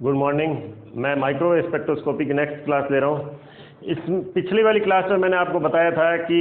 Good morning. मैं microwave spectroscopy की next class ले रहा हूँ। इस पिछली वाली क्लास में मैंने आपको बताया था कि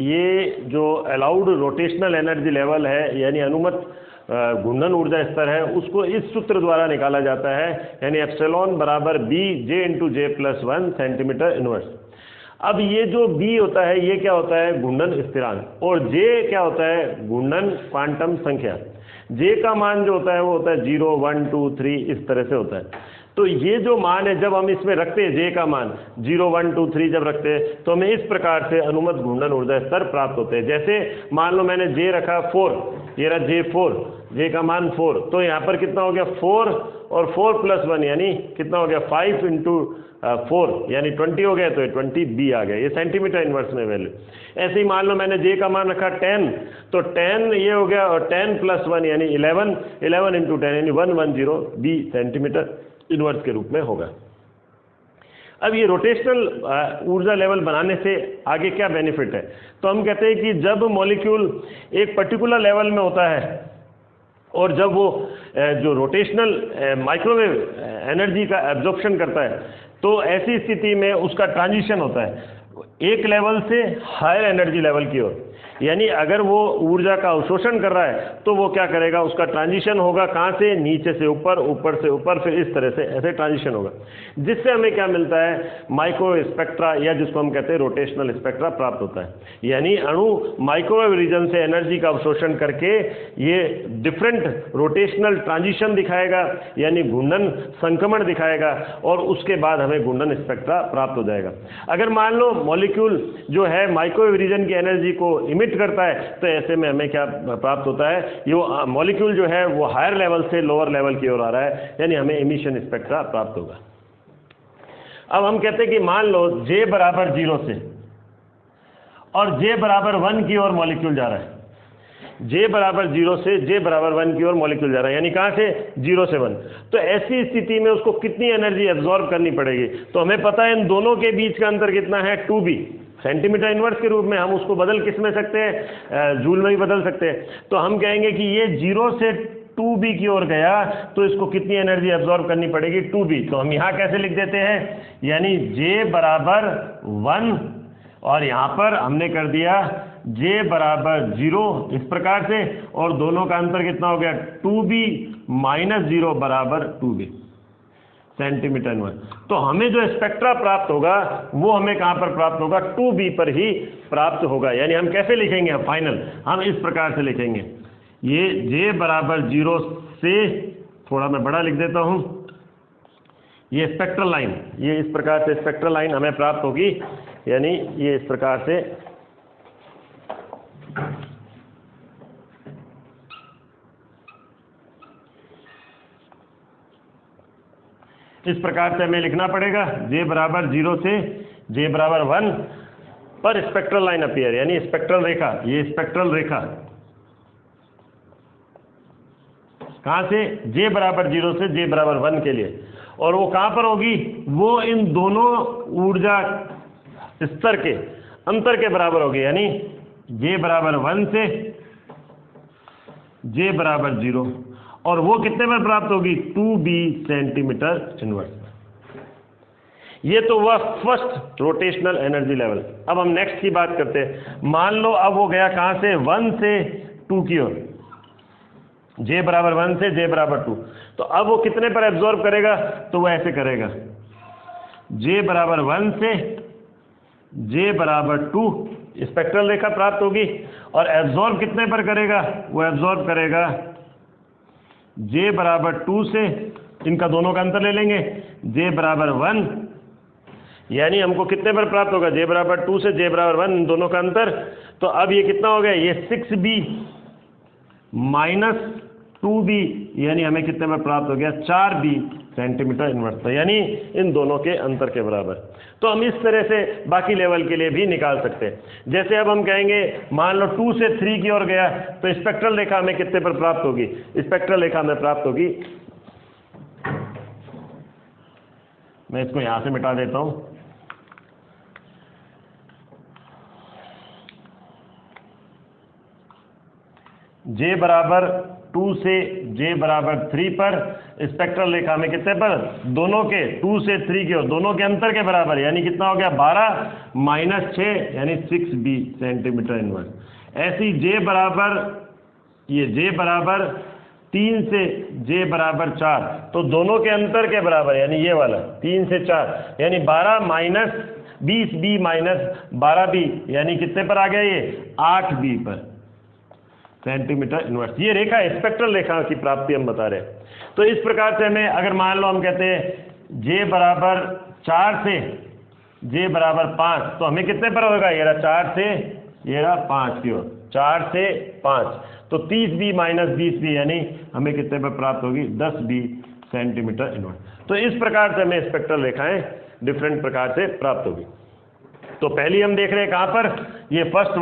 ये जो अलाउड रोटेशनल एनर्जी लेवल है यानी अनुमत घूर्णन ऊर्जा स्तर है, उसको इस सूत्र द्वारा निकाला जाता है, यानी एप्सिलॉन बराबर बी जे इंटू जे प्लस 1 सेंटीमीटर इनवर्स। अब ये जो बी होता है ये क्या होता है? घूर्णन स्थिरांक। और जे क्या होता है? घूर्णन क्वांटम संख्या। जे का मान जो होता है वो होता है 0, 1, 2, 3 इस तरह से होता है। तो ये जो मान है जब हम इसमें रखते हैं जे का मान 0, 1, 2, 3 जब रखते हैं तो हमें इस प्रकार से अनुमत घूर्णन ऊर्जा स्तर प्राप्त होते हैं। जैसे मान लो मैंने जे रखा 4, ये रहा जे 4, जे का मान 4, तो यहाँ पर कितना हो गया 4 और 4 प्लस 1 यानी कितना हो गया 5 इंटू 4 यानी 20 हो गया, तो 20 बी आ गया। ये सेंटीमीटर इनवर्स में वैल्यू। ऐसे ही मान लो मैंने जे का मान रखा 10, तो 10 ये हो गया और 10 प्लस 1 यानी 11, 11 इंटू 10 यानी 110 बी सेंटीमीटर इनवर्स के रूप में होगा। अब ये रोटेशनल ऊर्जा लेवल बनाने से आगे क्या बेनिफिट है? तो हम कहते हैं कि जब मॉलिक्यूल एक पर्टिकुलर लेवल में होता है और जब वो जो रोटेशनल माइक्रोवेव एनर्जी का एब्जॉर्प्शन करता है, तो ऐसी स्थिति में उसका ट्रांजिशन होता है एक लेवल से हायर एनर्जी लेवल की ओर। यानी अगर वो ऊर्जा का अवशोषण कर रहा है तो वो क्या करेगा, उसका ट्रांजिशन होगा कहाँ से? नीचे से ऊपर, ऊपर से ऊपर, फिर इस तरह से ऐसे ट्रांजिशन होगा, जिससे हमें क्या मिलता है? माइक्रोवेव स्पेक्ट्रा, या जिसको हम कहते हैं रोटेशनल स्पेक्ट्रा प्राप्त होता है। यानी अणु माइक्रोवेव रीजन से एनर्जी का अवशोषण करके ये डिफरेंट रोटेशनल ट्रांजिशन दिखाएगा, यानी घूर्णन संक्रमण दिखाएगा, और उसके बाद हमें घूर्णन स्पेक्ट्रा प्राप्त हो जाएगा। अगर मान लो मॉलिक्यूल जो है माइक्रोवेव रीजन की एनर्जी को इमिट करता है, तो ऐसे में हमें क्या प्राप्त होता है? ये मॉलिक्यूल जो है वो हायर लेवल से लोअर लेवल की ओर आ रहा है, यानी हमें इमिशन स्पेक्ट्रा प्राप्त होगा। अब हम कहते हैं कि मान लो J बराबर 0 से और J बराबर 1 की ओर मॉलिक्यूल जा रहा है। J बराबर 0 से J बराबर 1 की ओर मॉलिक्यूल जा रहा है, यानी कहाँ से? 0 से 1। तो ऐसी स्थिति में उसको कितनी एनर्जी एब्जॉर्ब करनी पड़ेगी? तो हमें पता है इन दोनों के बीच का अंतर कितना है? 2b सेंटीमीटर इनवर्स के रूप में। हम उसको बदल किस में सकते हैं? जूल में ही बदल सकते हैं। तो हम कहेंगे कि ये 0 से 2b की ओर गया, तो इसको कितनी एनर्जी एब्जॉर्ब करनी पड़ेगी? 2b। तो हम यहाँ कैसे लिख देते हैं? यानी J बराबर 1 और यहाँ पर हमने कर दिया J बराबर 0 इस प्रकार से, और दोनों का अंतर कितना हो गया? 2b माइनस 0 बराबर 2b सेंटीमीटर इनवर्स। तो हमें जो स्पेक्ट्रा प्राप्त होगा वो हमें कहाँ पर प्राप्त होगा? 2b पर ही प्राप्त होगा। यानी हम कैसे लिखेंगे? फाइनल हम इस प्रकार से लिखेंगे, ये J बराबर 0 से, थोड़ा मैं बड़ा लिख देता हूँ, ये स्पेक्ट्रल लाइन, ये इस प्रकार से स्पेक्ट्रल लाइन हमें प्राप्त होगी। यानी ये इस प्रकार से हमें लिखना पड़ेगा J बराबर 0 से J बराबर 1 पर स्पेक्ट्रल लाइन अपीयर, यानी स्पेक्ट्रल रेखा, ये स्पेक्ट्रल रेखा कहाँ से? J बराबर 0 से J बराबर 1 के लिए। और वो कहाँ पर होगी? वो इन दोनों ऊर्जा स्तर के अंतर के बराबर होगी, यानी J बराबर 1 से J बराबर 0, और वो कितने पर प्राप्त होगी? 2b centimetre inverse. ये तो हुआ फर्स्ट रोटेशनल एनर्जी लेवल। अब हम नेक्स्ट की बात करते हैं। मान लो अब वो गया कहाँ से? 1 से 2 की ओर, J बराबर 1 से J बराबर 2। तो अब वो कितने पर एब्जॉर्ब करेगा? तो वो ऐसे करेगा, J बराबर 1 से J बराबर 2 स्पेक्ट्रल रेखा प्राप्त होगी, और एब्जॉर्ब कितने पर करेगा? वो एब्जॉर्ब करेगा J बराबर 2 से, इनका दोनों का अंतर ले लेंगे, J बराबर 1, यानी हमको कितने पर प्राप्त होगा? J बराबर 2 से J बराबर 1, इन दोनों का अंतर। तो अब ये कितना हो गया? ये 6b माइनस 2b, यानी हमें कितने पर प्राप्त हो गया? 4b सेंटीमीटर इनवर्स, यानी इन दोनों के अंतर के बराबर। तो हम इस तरह से बाकी लेवल के लिए भी निकाल सकते हैं। जैसे अब हम कहेंगे मान लो 2 से 3 की ओर गया, तो स्पेक्ट्रल रेखा हमें कितने पर प्राप्त होगी? स्पेक्ट्रल रेखा हमें प्राप्त होगी, मैं इसको यहाँ से मिटा देता हूँ, J बराबर 2 से j बराबर 3 पर, स्पेक्ट्रल रेखा में कितने पर, दोनों के 2 से 3 के और दोनों के अंतर के बराबर, यानी कितना हो गया 12 माइनस 6 यानी 6b सेंटीमीटर इनवर्स। ऐसी j बराबर, ये j बराबर 3 से j बराबर 4, तो दोनों के अंतर के बराबर यानी ये वाला 3 से 4 यानी 12 माइनस 20b माइनस 12b यानी कितने पर आ गया ये 8b पर सेंटीमीटर इनवर्स। ये रेखा स्पेक्ट्रल रेखा की प्राप्ति हम बता रहे हैं। तो इस प्रकार से हमें, अगर मान लो हम कहते हैं j बराबर 4 से j बराबर 5, तो हमें कितने पर होगा, ये रहा 4 से ये रहा 5 की ओर, 4 से 5, तो 30b माइनस 20b यानी हमें कितने पर प्राप्त होगी 10b सेंटीमीटर इनवर्स। तो इस प्रकार से हमें स्पेक्ट्रल रेखाएं डिफरेंट प्रकार से प्राप्त होगी। तो पहली हम देख रहे हैं कहाँ पर, ये फर्स्ट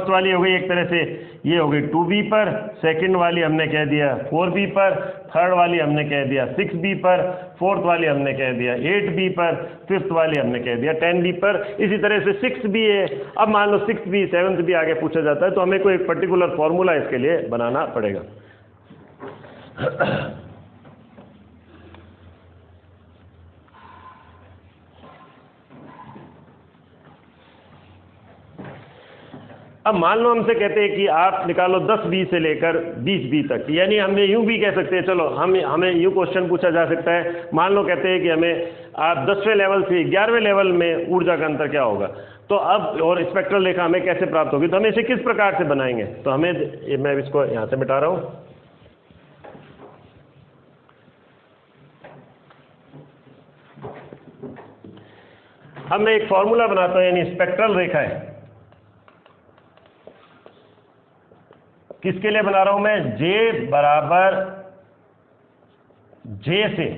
वाली हो गई एक तरह से, ये हो गई 2b पर, सेकंड वाली हमने कह दिया 4b पर, थर्ड वाली हमने कह दिया 6b पर, फोर्थ वाली हमने कह दिया 8b पर, फिफ्थ वाली हमने कह दिया 10b पर, इसी तरह से 6b है। अब मान लो 6b 7th आगे पूछा जाता है, तो हमें कोई एक पर्टिकुलर फॉर्मूला इसके लिए बनाना पड़ेगा। अब मान लो हमसे कहते हैं कि आप निकालो 10b से लेकर 20b तक, यानी हमें यूं भी कह सकते हैं, चलो हमें यूं क्वेश्चन पूछा जा सकता है, मान लो कहते हैं कि हमें आप 10वें लेवल से 11वें लेवल में ऊर्जा का अंतर क्या होगा, तो अब और स्पेक्ट्रल रेखा हमें कैसे प्राप्त होगी, तो हमें इसे किस प्रकार से बनाएंगे, तो हमें, मैं इसको यहाँ से मिटा रहा हूँ, अब मैं एक फॉर्मूला बनाता हूँ, यानी स्पेक्ट्रल रेखा है, किसके लिए बना रहा हूं मैं, j बराबर j से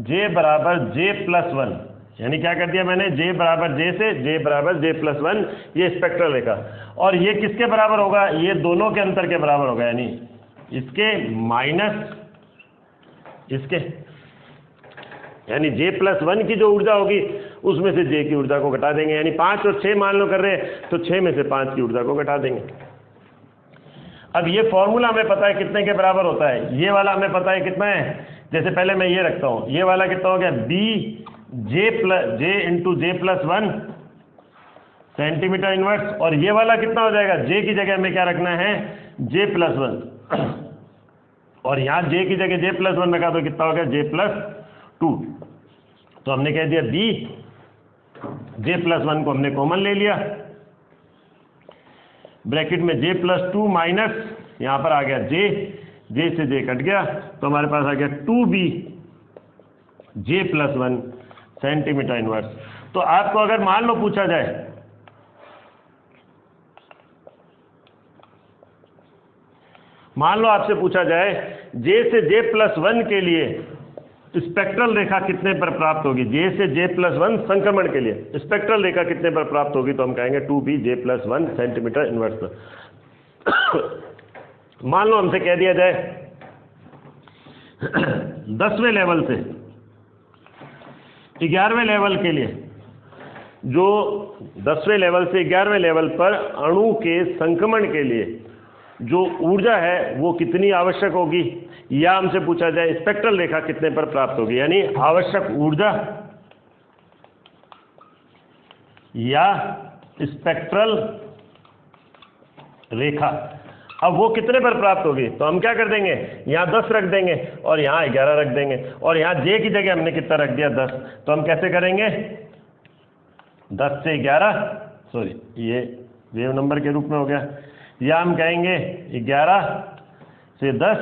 j बराबर j+1, यानी क्या कर दिया मैंने, j बराबर j से j बराबर j+1, ये स्पेक्ट्रल रेखा, और ये किसके बराबर होगा, ये दोनों के अंतर के बराबर होगा, यानी इसके माइनस इसके, यानी j+1 की जो ऊर्जा होगी उसमें से j की ऊर्जा को घटा देंगे, यानी 5 और 6 मान लो कर रहे हैं, तो 6 में से 5 की ऊर्जा को घटा देंगे। अब ये फॉर्मूला हमें पता है कितने के बराबर होता है, ये वाला हमें पता है कितना है, जैसे पहले मैं ये रखता हूँ, ये वाला कितना हो गया b j into j+1 centimetre inverse, और ये वाला कितना हो जाएगा, j की जगह हमें क्या रखना है j+1, और यहाँ j की जगह j+1 रखा तो कितना हो गया j+2, तो हमने कह दिया b, j+1 को हमने कॉमन ले लिया, ब्रैकेट में j+2 माइनस यहाँ पर आ गया j से j कट गया, तो हमारे पास आ गया 2b j+1 सेंटीमीटर इनवर्स। तो आपको अगर मान लो पूछा जाए, मान लो आपसे पूछा जाए j से j+1 के लिए स्पेक्ट्रल रेखा कितने पर प्राप्त होगी, j से j+1 संक्रमण के लिए स्पेक्ट्रल रेखा कितने पर प्राप्त होगी, तो हम कहेंगे 2b j+1 सेंटीमीटर इनवर्स पर। मान लो हमसे कह दिया जाए 10वें लेवल से 11वें लेवल के लिए, जो 10वें लेवल से 11वें लेवल पर अणु के संक्रमण के लिए जो ऊर्जा है वो कितनी आवश्यक होगी, या हमसे पूछा जाए स्पेक्ट्रल रेखा कितने पर प्राप्त होगी, यानी आवश्यक ऊर्जा या स्पेक्ट्रल रेखा, अब वो कितने पर प्राप्त होगी, तो हम क्या कर देंगे, यहाँ 10 रख देंगे और यहाँ 11 रख देंगे, और यहाँ j की जगह हमने कितना रख दिया 10, तो हम कैसे करेंगे 10 से 11, सॉरी ये वेव नंबर के रूप में हो गया, या हम कहेंगे 11 से 10,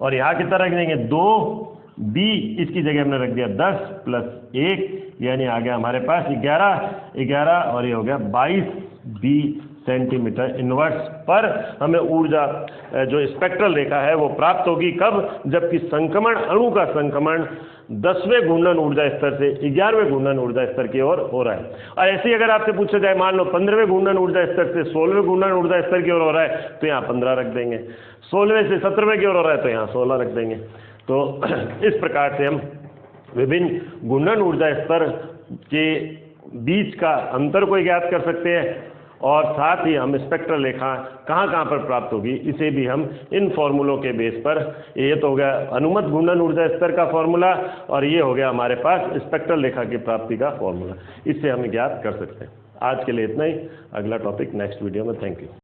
और यहाँ कितना रख देंगे 2b, इसकी जगह हमने रख दिया 10 + 1, यानी आ गया हमारे पास 11 और ये हो गया 22b सेंटीमीटर इनवर्स पर हमें ऊर्जा जो स्पेक्ट्रल रेखा है वो प्राप्त होगी। कब, जबकि संक्रमण, अणु का संक्रमण 10वें घूर्णन ऊर्जा स्तर से 11वें घूर्णन ऊर्जा स्तर की ओर हो रहा है। और ऐसे ही अगर आपसे पूछा जाए, मान लो 15वें घूर्णन ऊर्जा स्तर से 16वें घूर्णन ऊर्जा स्तर की ओर हो रहा है, तो यहाँ 15 रख देंगे, 16वें से 17वें की ओर हो रहा है तो यहाँ 16 रख देंगे। तो इस प्रकार से हम विभिन्न घूर्णन ऊर्जा स्तर के बीच का अंतर को ज्ञात कर सकते हैं, और साथ ही हम स्पेक्ट्रल रेखा कहाँ कहाँ पर प्राप्त होगी इसे भी हम इन फॉर्मूलों के बेस पर, ये तो हो गया अनुमत घूर्णन ऊर्जा स्तर का फॉर्मूला और ये हो गया हमारे पास स्पेक्ट्रल रेखा की प्राप्ति का फॉर्मूला, इससे हम ज्ञात कर सकते हैं। आज के लिए इतना ही, अगला टॉपिक नेक्स्ट वीडियो में। Thank you.